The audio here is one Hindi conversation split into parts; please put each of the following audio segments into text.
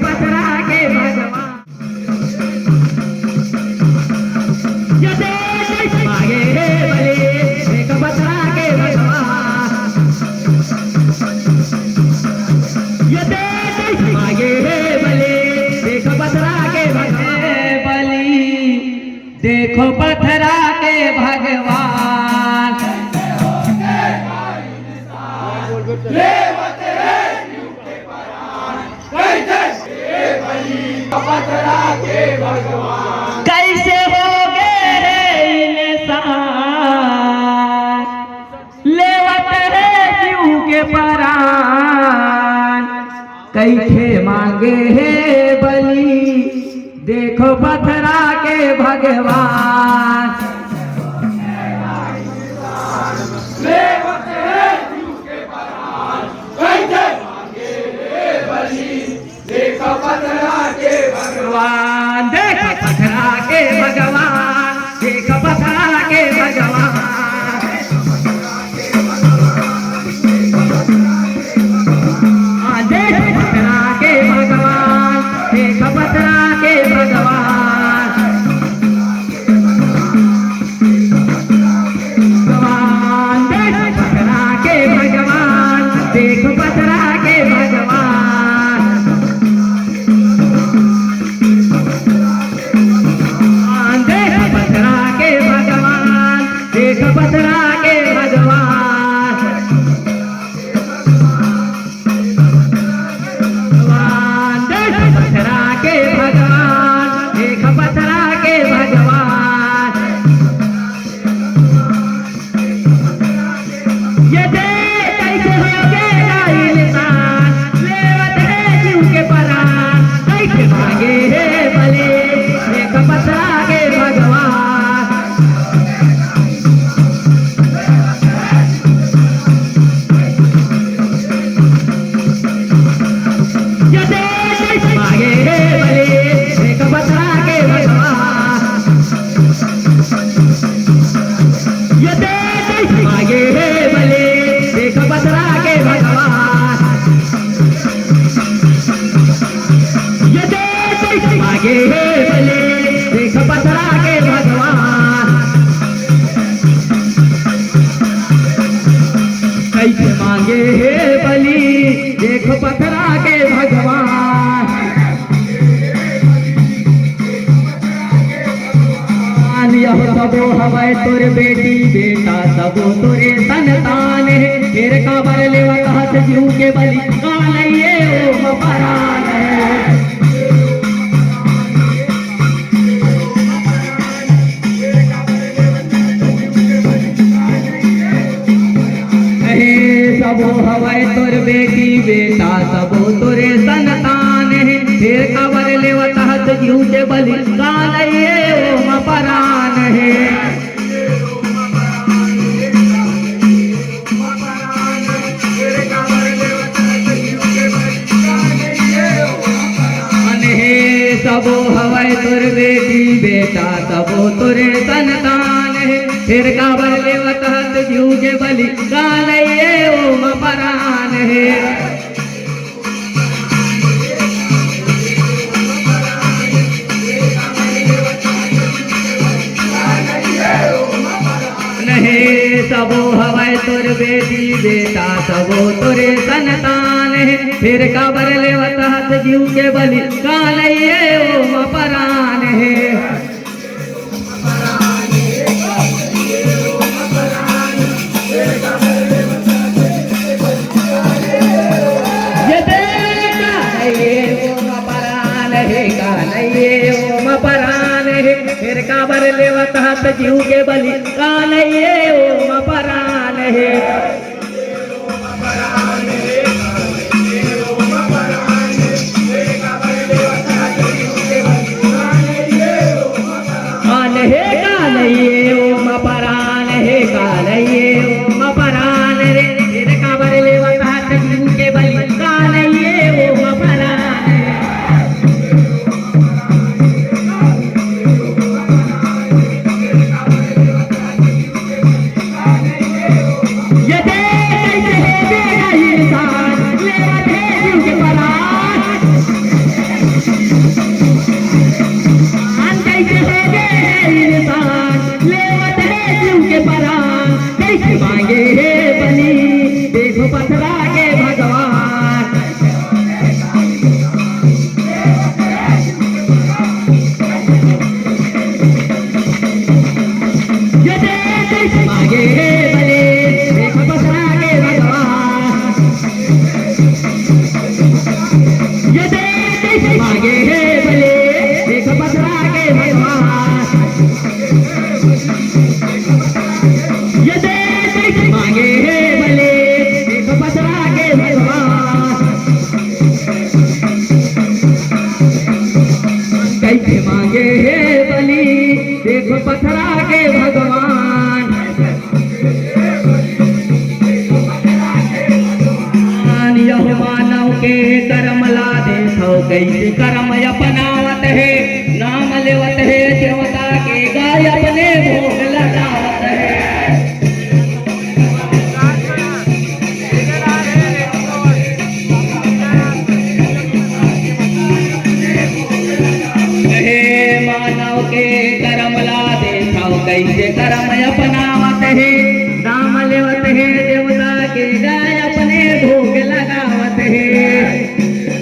पथरा के भगवान ये देश मांगे बलि देख पथरा के भगवान ये देश मांगे बलि देख पथरा के भगवान बलि देखो पथरा के भगवान कैसे हो गए रे इंसान लेवत है जीव के प्राण कैसे मांगे है बलि देखो पथरा के भगवान भगवान देख पथरा के भगवान देख पथरा के भगवान देख पथरा के भगवान देख पथरा के भगवान भगवान देख पथरा के भगवान देख पथरा के भगवान देख पथरा के भगवान देख पथरा के भगवान भगवान देख पथरा के भगवान देख पथरा के भगवान ये देख कैसे हो गया इंसान लेवत है जीव के प्राण कैसे मांगे है बलि देख पथरा के भगवान ये देश मांगे है बलि देख पथरा के भगवान ये देश मांगे है बलि देख पथरा के भगवान ये देश मांगे है बलि देख पथरा के भगवान कैसे मांगे है बलि देख पथरा के भगवान यह सबो हवै तोर बेटी बेटा सबो तोरे संतान है फिर काबर लेवा कहत जीव के बलि कालइए ओ परान है सबो हवै तोर बेटी बेटा सबो तोरे संतान है फिर काबर लेवा कहत जीव के बलि कालइए ओ परान है सबो हवै तोर बेटी बेटा सबो तोरे संतान है फिर काबर लेवत हत जीव के बलि कालइए ओम परान है सबो हवै तोर बेटी बेटा सबो तोरे संतान है फिर काबर लेवत हत जीव के बलि कालइए ओम परान है ये ओम परान है कालइए ओम परान है फिर काबर लेवत हत जीव के बलि कालइए ओम परान है कालइए ओम परान है कालइए ओम परान रे फिर काबर लेवत हत जीव के बलि कालइए ओम परान है यह मानव के कर्म ला देखो कैसे कर्म अपनावत है नाम लेवत है देवता के गाय अपने भोग लगावत है मानव के कर्म ला देखो कैसे कर्म अपनावत है नाम लेवत है देवता के गाय अपने भोग लगावत है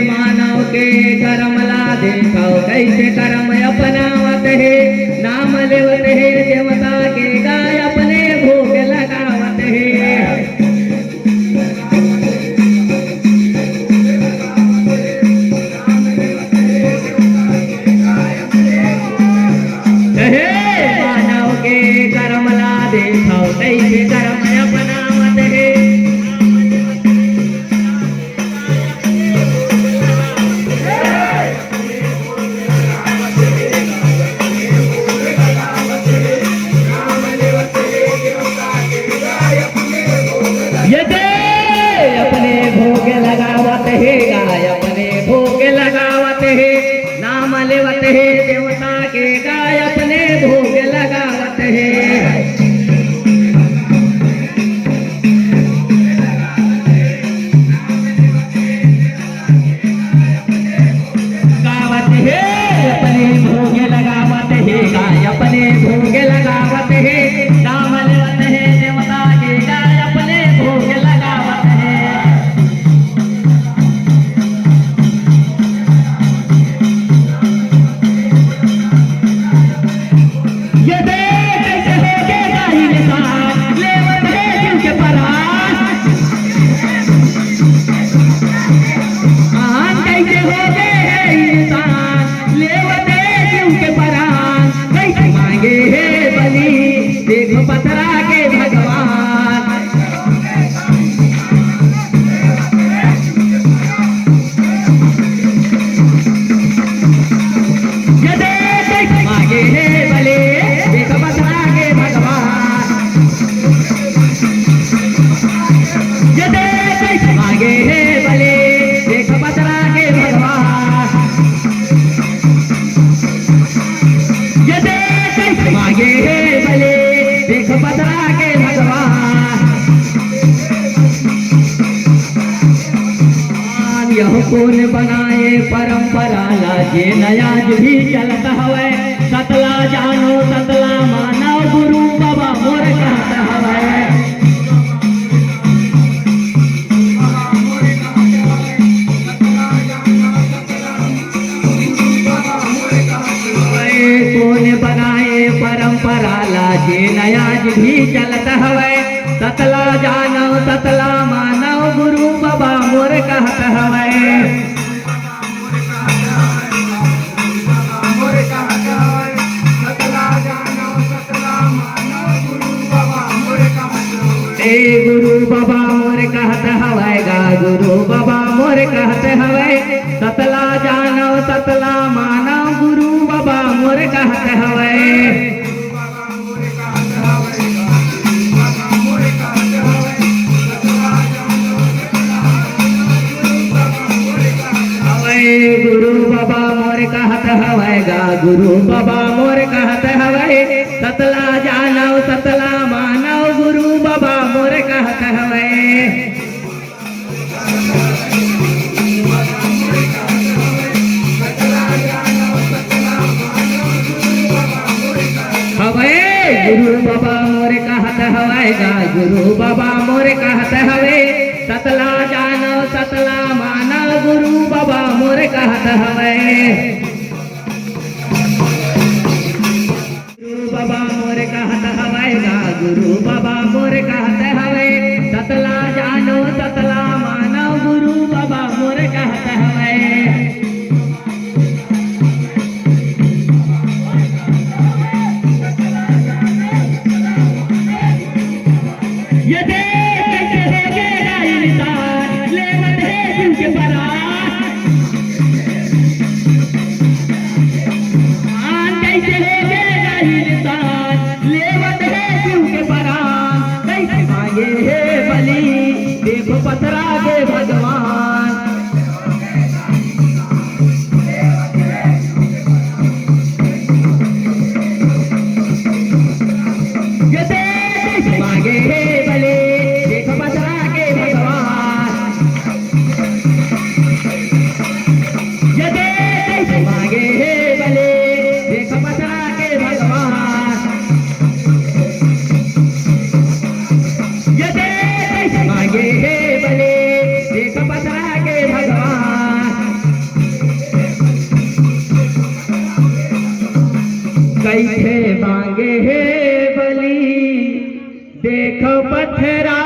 मानव के कर्म ला देखो कैसे कर्म अपनावत है नाम लेवत है देवता के गाय अपने भोग लगावत है मानव के कर्म ला देखो कैसे कर्म अपनावत है अपने भोग लगावत है गाय अपने भोग लगावत है नाम लेवत है देवता के गाय अपने भोग लगावत है गावत है अपने भोग लगावत है गाय अपने भोग लगावत है नाम लेवत है देवता के गाय अपने भोग लगावत है देखो पथरा के भगवान मांगे हे भले देखो पथरा के भगवान मांगे हे भले देखो पथरा के भगवान मांगे हे भले देखो पथरा के भगवान यह कौन बनाए परंपरा लाजे नयाज भी चलता हवे सतला जानो सतला मानव गुरु बाबा मोर कहता हवे कौन बनाए परंपरा लाजे नयाज भी चलता हवे सतला जानो सतला मानव गुरु बाबा मोर कहता हवे गुरु बाबा मोर कहते हवे गा गुरु बाबा मोर कहते हवे सतला जानो सतला मानो गुरु बाबा मोर कहते हवे गुरु बाबा मोर कहते हवे गा गुरु बाबा मोर कहते हवे सतला जानो सतला मानो गुरु बाबा मोर कहते हवे गुरु बाबा मोर कहते हवे गा गुरु बाबा मोर कहते हवे सतला जानो सतला मानो गुरु बाबा मोर कहते हवे गुरु बाबा मोर कहते हवे गा गुरु बाबा मोर कहते हवे सतला जानो सतला मानो गुरु बाबा मोर कहते हवे कैसे मांगे है बलि देखो पत्थरा